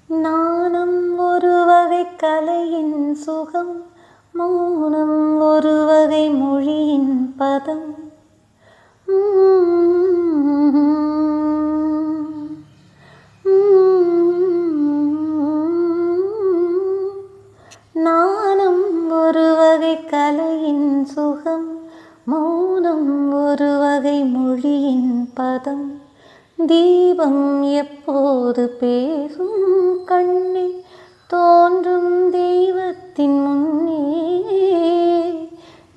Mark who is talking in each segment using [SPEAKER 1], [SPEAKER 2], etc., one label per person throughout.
[SPEAKER 1] நாணம் ஒரு வகை கலையின் சுகம், மௌனம் ஒரு வகை மொழியின் பதம். நாணம் ஒரு வகை கலையின் சுகம், மௌனம் ஒரு வகை மொழியின் பதம். தீபம் எப்போது பேசும் கண்ணே, தோன்றும் தெய்வத்தின் முன்னே.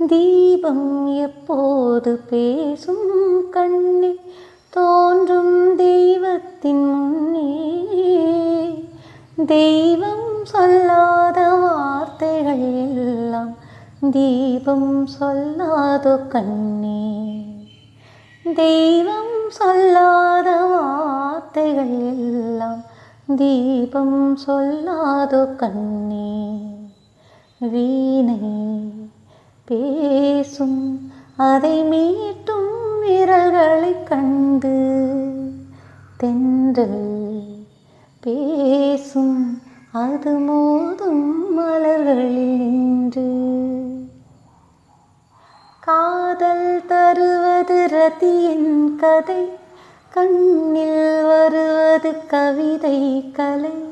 [SPEAKER 1] தீபம் எப்போது பேசும் கண்ணே, தோன்றும் தெய்வத்தின் முன்னே. தெய்வம் சொல்லாத வார்த்தைகள் எல்லாம் தீபம் சொல்லாதோ கண்ணே. தெய்வம் சொல்லாத வார்த்தைகள் எல்லாம் தீபம் சொல்லாதோ கண்ணே. வீணை பேசும் அதை மீட்டும் விரல்களைக் கண்டு, தென்றல் பேசும் அது மோதும் மலர்களில் நின்று. காதல் தருவது ரதியின் கதை, கண்ணில் வருவது கவிதை கலை.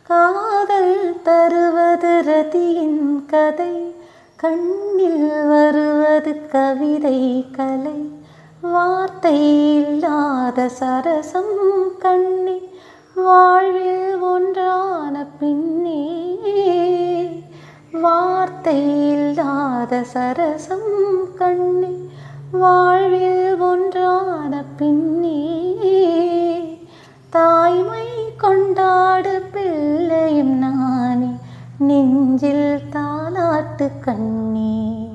[SPEAKER 1] காதல் தருவது ரதியின் கதை, கண்ணில் வருவது கவிதை கலை. வார்த்தை இல்லாத சரசம் கண்ணே, வாழ்வில் ஒன்றான பின்னே. வார்த்தை இல்லாத சரசம் கண்ணே, வாழ்வில் ஒன்றான பின்னே. தாய்மை கொண்டாடு பிள்ளையும் நானே, நெஞ்சில் தாலாட்டு கண்ணே.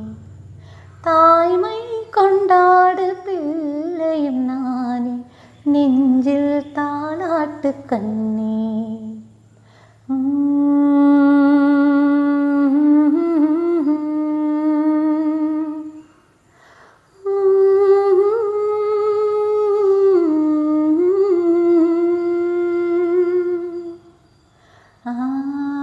[SPEAKER 1] தாய்மை கொண்டாடு பிள்ளையும் நானே, நெஞ்சில் தாலாட்டு கண்ணே. ஆ